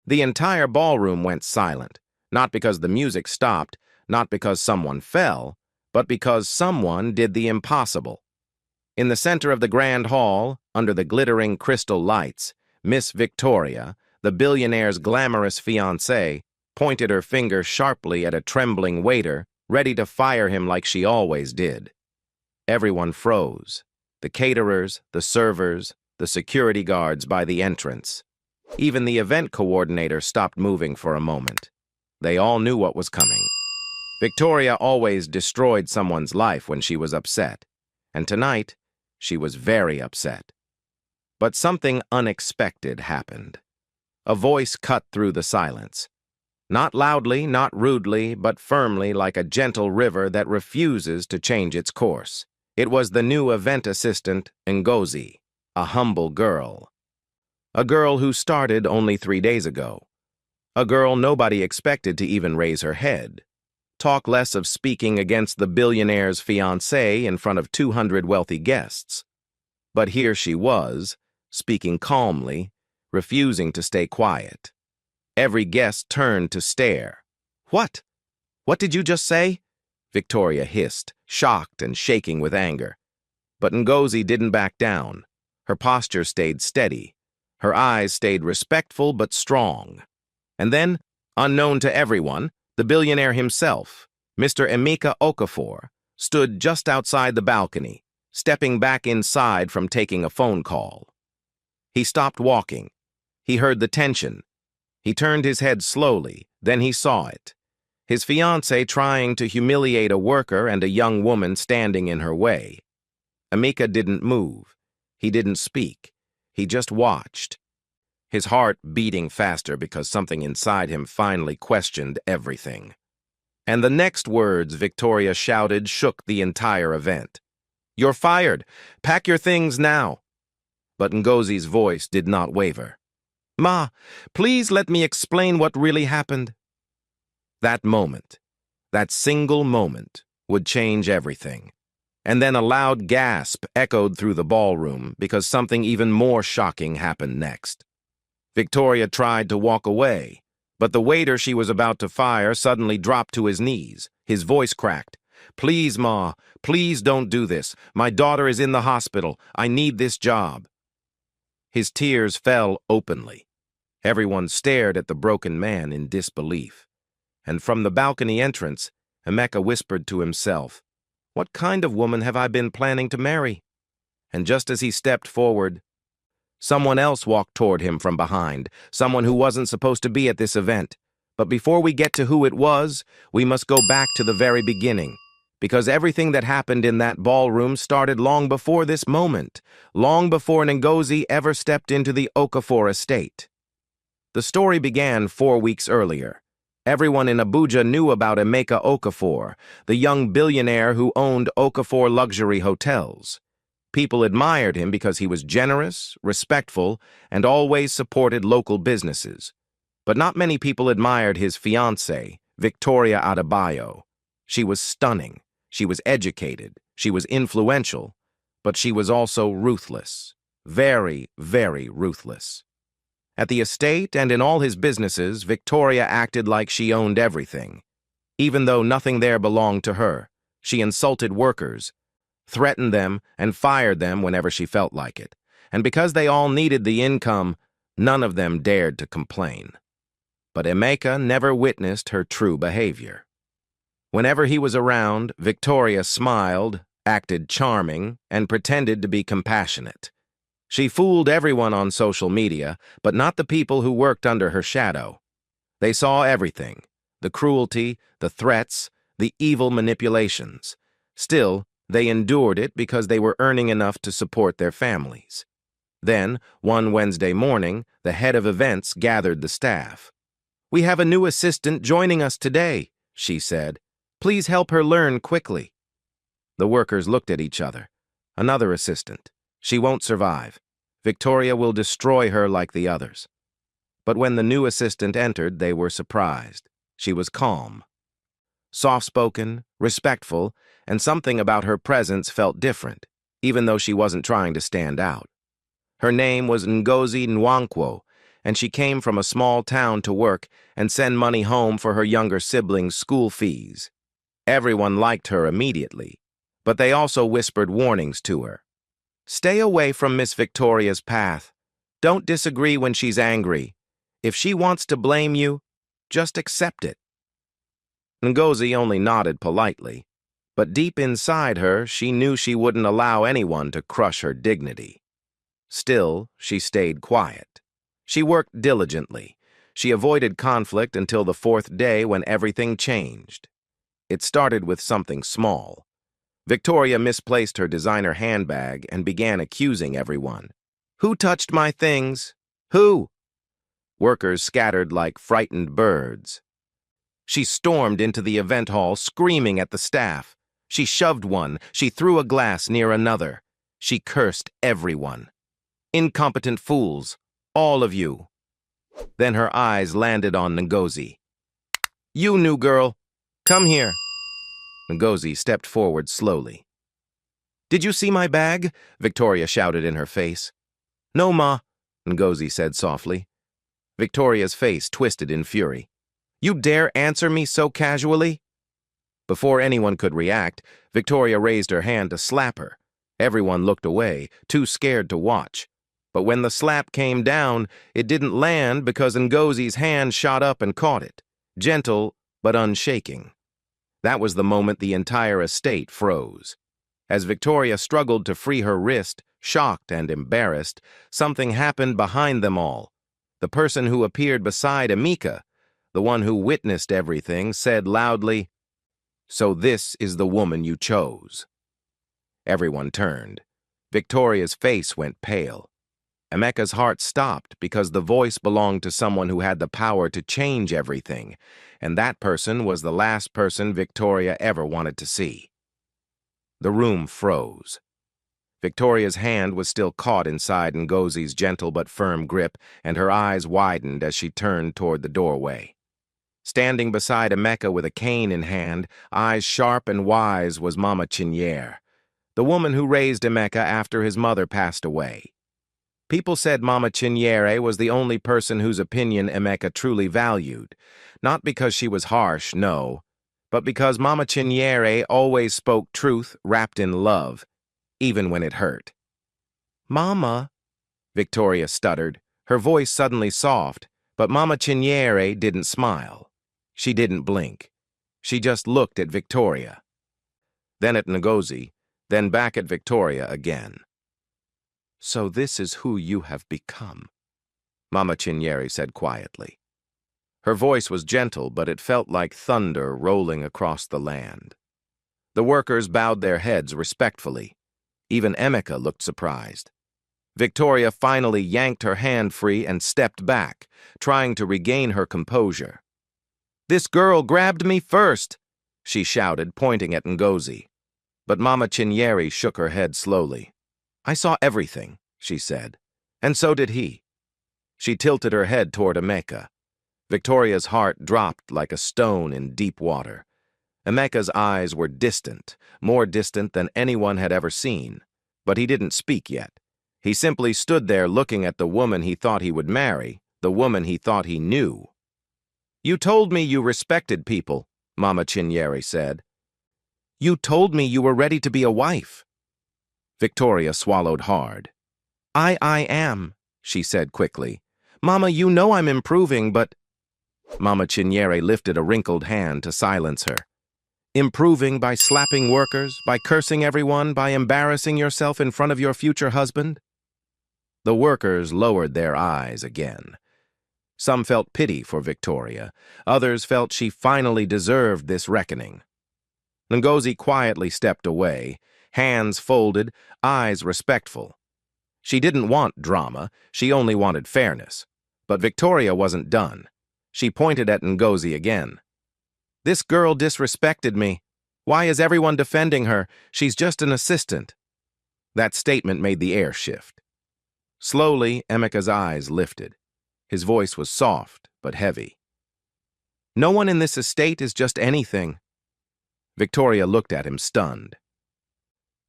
The entire ballroom went silent, not because the music stopped, not because someone fell, but because someone did the impossible. In the center of the grand hall, under the glittering crystal lights, Miss Victoria, the billionaire's glamorous fiancée, pointed her finger sharply at a trembling waiter, ready to fire him like she always did. Everyone froze. The caterers, the servers, the security guards by the entrance. Even the event coordinator stopped moving for a moment. They all knew what was coming. Victoria always destroyed someone's life when she was upset, and tonight, she was very upset. But something unexpected happened. A voice cut through the silence. Not loudly, not rudely, but firmly like a gentle river that refuses to change its course. It was the new event assistant, Ngozi, a humble girl. A girl who started only 3 days ago. A girl nobody expected to even raise her head. Talk less of speaking against the billionaire's fiancé in front of 200 wealthy guests. But here she was, speaking calmly, refusing to stay quiet. Every guest turned to stare. "What? What did you just say?" Victoria hissed, shocked and shaking with anger. But Ngozi didn't back down. Her posture stayed steady. Her eyes stayed respectful but strong. And then, unknown to everyone, the billionaire himself, Mr. Emeka Okafor, stood just outside the balcony, stepping back inside from taking a phone call. He stopped walking. He heard the tension. He turned his head slowly, then he saw it. His fiancée trying to humiliate a worker and a young woman standing in her way. Emeka didn't move. He didn't speak. He just watched. His heart beating faster because something inside him finally questioned everything. And the next words Victoria shouted shook the entire event. "You're fired. Pack your things now." But Ngozi's voice did not waver. "Ma, please let me explain what really happened." That moment, that single moment, would change everything. And then a loud gasp echoed through the ballroom because something even more shocking happened next. Victoria tried to walk away, but the waiter she was about to fire suddenly dropped to his knees. His voice cracked. "Please, Ma, please don't do this. My daughter is in the hospital. I need this job." His tears fell openly. Everyone stared at the broken man in disbelief. And from the balcony entrance, Emeka whispered to himself, "What kind of woman have I been planning to marry?" And just as he stepped forward, someone else walked toward him from behind, someone who wasn't supposed to be at this event. But before we get to who it was, we must go back to the very beginning, because everything that happened in that ballroom started long before this moment, long before Ngozi ever stepped into the Okafor estate. The story began 4 weeks earlier. Everyone in Abuja knew about Emeka Okafor, the young billionaire who owned Okafor luxury hotels. People admired him because he was generous, respectful, and always supported local businesses. But not many people admired his fiancée, Victoria Adebayo. She was stunning, she was educated, she was influential, but she was also ruthless. Very, very ruthless. At the estate and in all his businesses, Victoria acted like she owned everything. Even though nothing there belonged to her, she insulted workers, threatened them, and fired them whenever she felt like it. And because they all needed the income, none of them dared to complain. But Emeka never witnessed her true behavior. Whenever he was around, Victoria smiled, acted charming, and pretended to be compassionate. She fooled everyone on social media, but not the people who worked under her shadow. They saw everything, the cruelty, the threats, the evil manipulations. Still, they endured it because they were earning enough to support their families. Then, one Wednesday morning, the head of events gathered the staff. "We have a new assistant joining us today," she said. "Please help her learn quickly." The workers looked at each other. "Another assistant. She won't survive. Victoria will destroy her like the others." But when the new assistant entered, they were surprised. She was calm, soft-spoken, respectful, and something about her presence felt different, even though she wasn't trying to stand out. Her name was Ngozi Nwankwo, and she came from a small town to work and send money home for her younger siblings' school fees. Everyone liked her immediately, but they also whispered warnings to her. Stay away from Miss Victoria's path. Don't disagree when she's angry. If she wants to blame you, just accept it. Ngozi only nodded politely, but deep inside her, she knew she wouldn't allow anyone to crush her dignity. Still, she stayed quiet. She worked diligently. She avoided conflict until the fourth day when everything changed. It started with something small. Victoria misplaced her designer handbag and began accusing everyone. Who touched my things? Who? Workers scattered like frightened birds. She stormed into the event hall, screaming at the staff. She shoved one. She threw a glass near another. She cursed everyone. Incompetent fools, all of you. Then her eyes landed on Ngozi. You new girl, come here. Ngozi stepped forward slowly. Did you see my bag? Victoria shouted in her face. No, Ma, Ngozi said softly. Victoria's face twisted in fury. You dare answer me so casually? Before anyone could react, Victoria raised her hand to slap her. Everyone looked away, too scared to watch. But when the slap came down, it didn't land because Ngozi's hand shot up and caught it, gentle but unshaking. That was the moment the entire estate froze. As Victoria struggled to free her wrist, shocked and embarrassed, something happened behind them all. The person who appeared beside Emeka, the one who witnessed everything, said loudly, "So this is the woman you chose." Everyone turned. Victoria's face went pale. Emeka's heart stopped because the voice belonged to someone who had the power to change everything, and that person was the last person Victoria ever wanted to see. The room froze. Victoria's hand was still caught inside Ngozi's gentle but firm grip, and her eyes widened as she turned toward the doorway. Standing beside Emeka with a cane in hand, eyes sharp and wise, was Mama Chinyere, the woman who raised Emeka after his mother passed away. People said Mama Chinyere was the only person whose opinion Emeka truly valued, not because she was harsh, no, but because Mama Chinyere always spoke truth wrapped in love, even when it hurt. Mama, Victoria stuttered, her voice suddenly soft, but Mama Chinyere didn't smile. She didn't blink. She just looked at Victoria. Then at Ngozi, then back at Victoria again. So this is who you have become, Mama Chinyere said quietly. Her voice was gentle, but it felt like thunder rolling across the land. The workers bowed their heads respectfully. Even Emeka looked surprised. Victoria finally yanked her hand free and stepped back, trying to regain her composure. This girl grabbed me first, she shouted, pointing at Ngozi. But Mama Chinyere shook her head slowly. I saw everything, she said, and so did he. She tilted her head toward Emeka. Victoria's heart dropped like a stone in deep water. Emeka's eyes were distant, more distant than anyone had ever seen, but he didn't speak yet. He simply stood there looking at the woman he thought he would marry, the woman he thought he knew. You told me you respected people, Mama Chinyere said. You told me you were ready to be a wife. Victoria swallowed hard. I am, she said quickly. Mama, you know I'm improving, but... Mama Chinyere lifted a wrinkled hand to silence her. Improving by slapping workers, by cursing everyone, by embarrassing yourself in front of your future husband? The workers lowered their eyes again. Some felt pity for Victoria. Others felt she finally deserved this reckoning. Ngozi quietly stepped away, hands folded, eyes respectful. She didn't want drama, she only wanted fairness. But Victoria wasn't done. She pointed at Ngozi again. This girl disrespected me. Why is everyone defending her? She's just an assistant. That statement made the air shift. Slowly, Emeka's eyes lifted. His voice was soft but heavy. No one in this estate is just anything. Victoria looked at him stunned.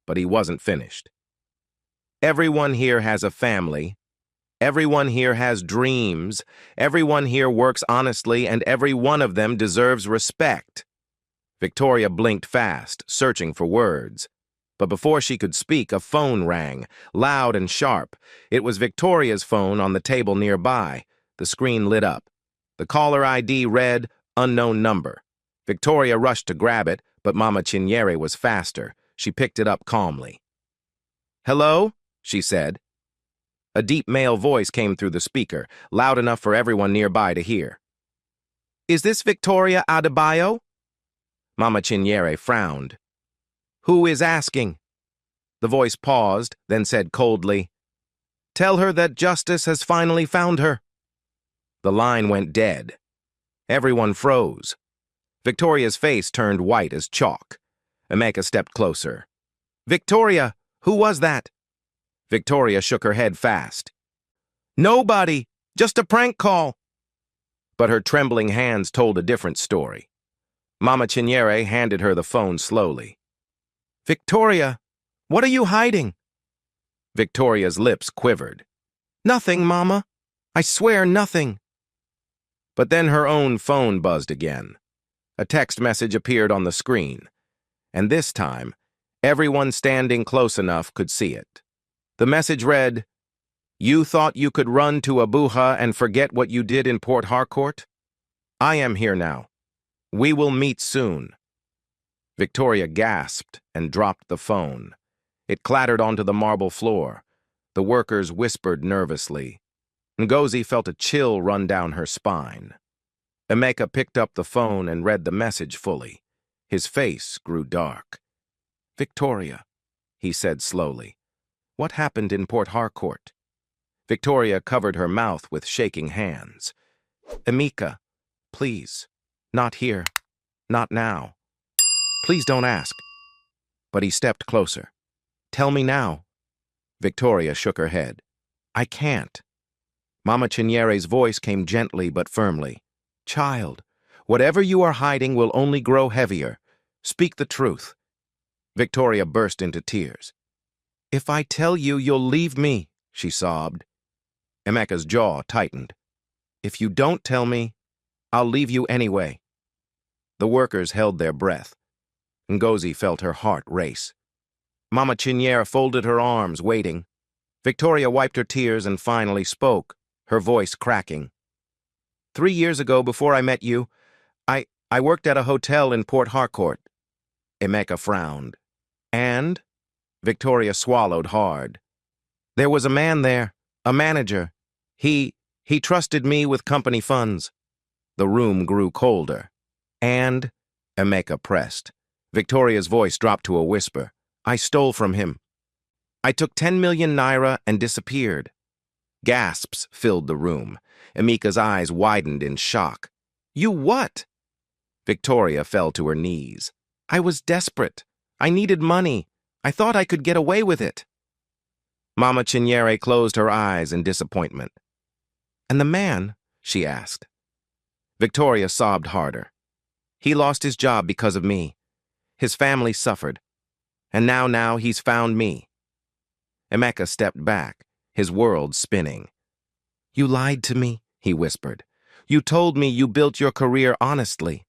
But he wasn't finished. Everyone here has a family, Everyone here has dreams. Everyone here works honestly, and every one of them deserves respect. Victoria blinked fast, searching for words. But before she could speak, a phone rang, loud and sharp. It was Victoria's phone on the table nearby. The screen lit up. The caller ID read, "Unknown number." Victoria rushed to grab it, but Mama Chinyere was faster. She picked it up calmly. "Hello?" she said. A deep male voice came through the speaker, loud enough for everyone nearby to hear. "Is this Victoria Adebayo?" Mama Chinyere frowned. "Who is asking?" The voice paused, then said coldly, "Tell her that justice has finally found her." The line went dead. Everyone froze. Victoria's face turned white as chalk. Emeka stepped closer. "Victoria, who was that?" Victoria shook her head fast. "Nobody! Just a prank call!" But her trembling hands told a different story. Mama Chinyere handed her the phone slowly. "Victoria, what are you hiding?" Victoria's lips quivered. "Nothing, Mama. I swear nothing." But then her own phone buzzed again. A text message appeared on the screen, and this time, everyone standing close enough could see it. The message read, "You thought you could run to Abuja and forget what you did in Port Harcourt? I am here now. We will meet soon." Victoria gasped and dropped the phone. It clattered onto the marble floor. The workers whispered nervously. Ngozi felt a chill run down her spine. Emeka picked up the phone and read the message fully. His face grew dark. "Victoria," he said slowly, "what happened in Port Harcourt?" Victoria covered her mouth with shaking hands. "Emeka, please, not here, not now. Please don't ask." But he stepped closer. "Tell me now." Victoria shook her head. "I can't." Mama Chinyere's voice came gently but firmly. "Child, whatever you are hiding will only grow heavier. Speak the truth." Victoria burst into tears. "If I tell you, you'll leave me," she sobbed. Emeka's jaw tightened. "If you don't tell me, I'll leave you anyway." The workers held their breath. Ngozi felt her heart race. Mama Chinyere folded her arms, waiting. Victoria wiped her tears and finally spoke, her voice cracking. 3 years ago, before I met you, I worked at a hotel in Port Harcourt." Emeka frowned. "And?" Victoria swallowed hard. "There was a man there, a manager. He trusted me with company funds." The room grew colder. "And?" Emeka pressed. Victoria's voice dropped to a whisper. "I stole from him. I took 10 million naira and disappeared." Gasps filled the room. Emeka's eyes widened in shock. "You what?" Victoria fell to her knees. "I was desperate. I needed money. I thought I could get away with it." Mama Chinyere closed her eyes in disappointment. "And the man?" she asked. Victoria sobbed harder. "He lost his job because of me. His family suffered. And now he's found me." Emeka stepped back, his world spinning. "You lied to me," he whispered. "You told me you built your career honestly."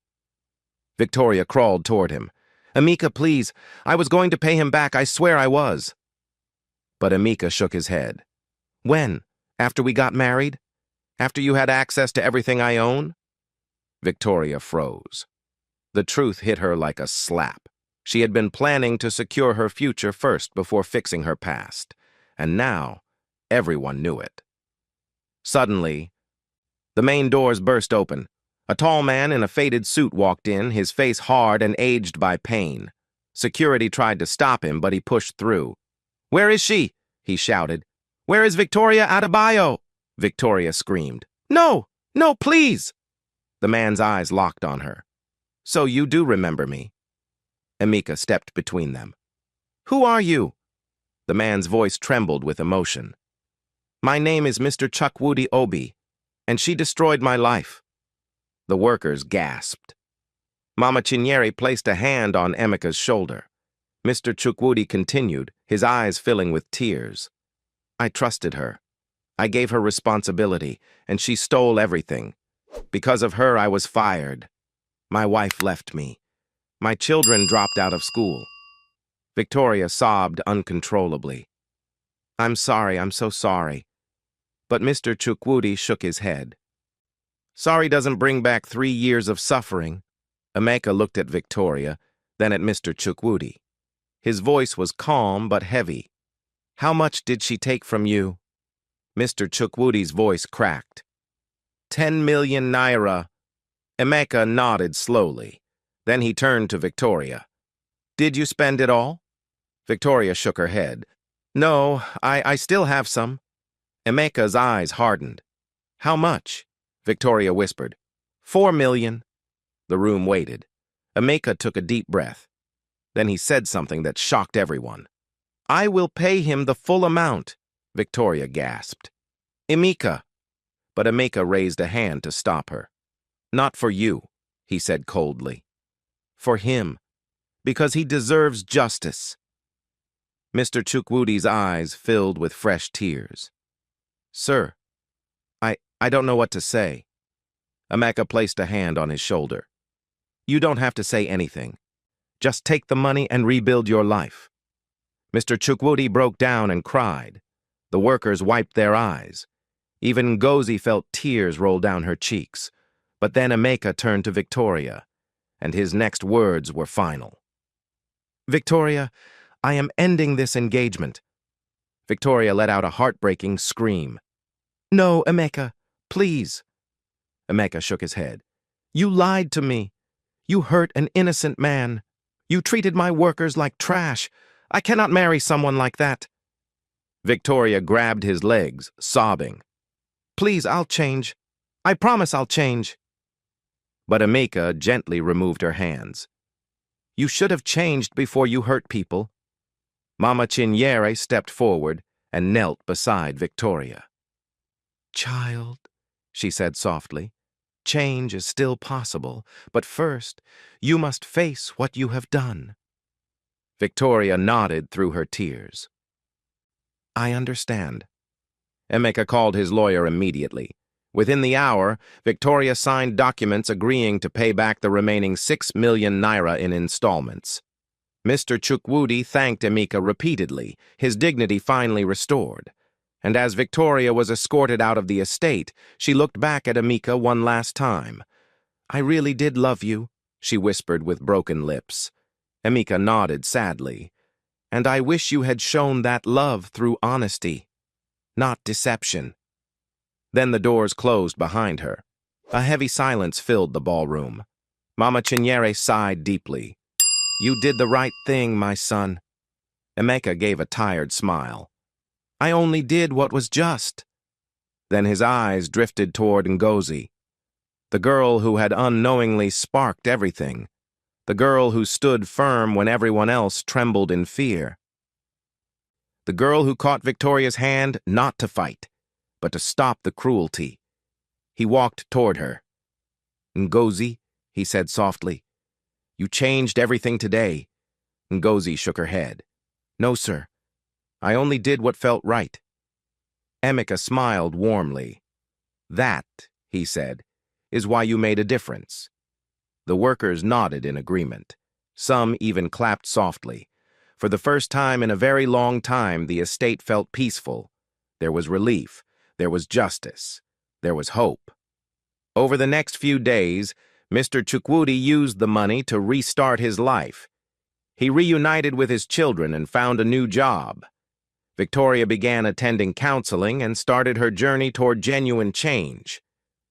Victoria crawled toward him. "Emeka, please. I was going to pay him back. I swear I was." But Emeka shook his head. "When? After we got married? After you had access to everything I own?" Victoria froze. The truth hit her like a slap. She had been planning to secure her future first before fixing her past. And now, everyone knew it. Suddenly, the main doors burst open. A tall man in a faded suit walked in, his face hard and aged by pain. Security tried to stop him, but he pushed through. "Where is she?" he shouted. "Where is Victoria Adebayo?" Victoria screamed. "No! No, please!" The man's eyes locked on her. "So you do remember me?" Emeka stepped between them. "Who are you?" The man's voice trembled with emotion. "My name is Mr. Chukwudi Obi, and she destroyed my life." The workers gasped. Mama Chinyere placed a hand on Emeka's shoulder. Mr. Chukwudi continued, his eyes filling with tears. "I trusted her. I gave her responsibility, and she stole everything. Because of her, I was fired. My wife left me. My children dropped out of school. Victoria sobbed uncontrollably. I'm sorry, I'm so sorry. But Mr. Chukwudi shook his head. Sorry doesn't bring back 3 years of suffering. Emeka looked at Victoria, then at Mr. Chukwudi. His voice was calm but heavy. How much did she take from you? Mr. Chukwudi's voice cracked. 10 million naira. Emeka nodded slowly. Then he turned to Victoria. Did you spend it all? Victoria shook her head. No, I still have some. Emeka's eyes hardened. How much? Victoria whispered. 4 million. The room waited. Emeka took a deep breath. Then he said something that shocked everyone. I will pay him the full amount, Victoria gasped. Emeka. But Emeka raised a hand to stop her. Not for you, he said coldly. For him. Because he deserves justice. Mr. Chukwudi's eyes filled with fresh tears. Sir, I don't know what to say. Emeka placed a hand on his shoulder. You don't have to say anything. Just take the money and rebuild your life. Mr. Chukwudi broke down and cried. The workers wiped their eyes. Even Ngozi felt tears roll down her cheeks. But then Emeka turned to Victoria, and his next words were final. Victoria, I am ending this engagement. Victoria let out a heartbreaking scream. No, Emeka, please. Emeka shook his head. You lied to me. You hurt an innocent man. You treated my workers like trash. I cannot marry someone like that. Victoria grabbed his legs, sobbing. Please, I'll change. I promise I'll change. But Emeka gently removed her hands. You should have changed before you hurt people. Mama Chinyere stepped forward and knelt beside Victoria. Child, she said softly, change is still possible, but first, you must face what you have done. Victoria nodded through her tears. I understand. Emeka called his lawyer immediately. Within the hour, Victoria signed documents agreeing to pay back the remaining 6 million naira in installments. Mr. Chukwudi thanked Emeka repeatedly, his dignity finally restored. And as Victoria was escorted out of the estate, she looked back at Emeka one last time. I really did love you, she whispered with broken lips. Emeka nodded sadly. And I wish you had shown that love through honesty, not deception. Then the doors closed behind her. A heavy silence filled the ballroom. Mama Chinyere sighed deeply. You did the right thing, my son. Emeka gave a tired smile. I only did what was just. Then his eyes drifted toward Ngozi, the girl who had unknowingly sparked everything, the girl who stood firm when everyone else trembled in fear. The girl who caught Victoria's hand not to fight, but to stop the cruelty. He walked toward her. Ngozi, he said softly, you changed everything today. Ngozi shook her head. No, sir. I only did what felt right. Emeka smiled warmly. That, he said, is why you made a difference. The workers nodded in agreement. Some even clapped softly. For the first time in a very long time, the estate felt peaceful. There was relief. There was justice. There was hope. Over the next few days, Mr. Chukwudi used the money to restart his life. He reunited with his children and found a new job. Victoria began attending counseling and started her journey toward genuine change.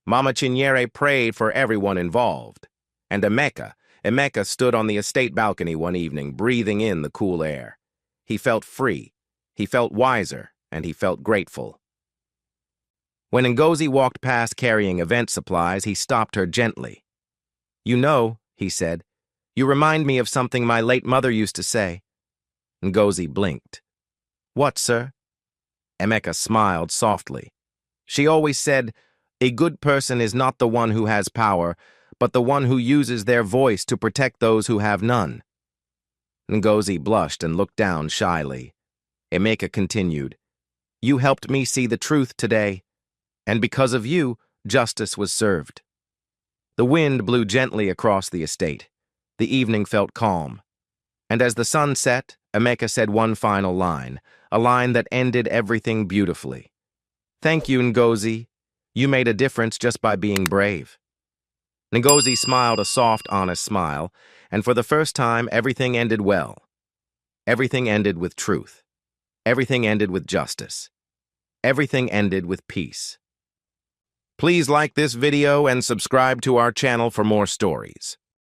Mama Chinyere prayed for everyone involved. And Emeka stood on the estate balcony one evening, breathing in the cool air. He felt free, he felt wiser, and he felt grateful. When Ngozi walked past carrying event supplies, he stopped her gently. You know, he said, you remind me of something my late mother used to say. Ngozi blinked. What, sir? Emeka smiled softly. She always said, a good person is not the one who has power, but the one who uses their voice to protect those who have none. Ngozi blushed and looked down shyly. Emeka continued, You helped me see the truth today, and because of you, justice was served. The wind blew gently across the estate. The evening felt calm. And as the sun set, Emeka said one final line, a line that ended everything beautifully. Thank you, Ngozi. You made a difference just by being brave. Ngozi smiled a soft, honest smile, and for the first time, everything ended well. Everything ended with truth. Everything ended with justice. Everything ended with peace. Please like this video and subscribe to our channel for more stories.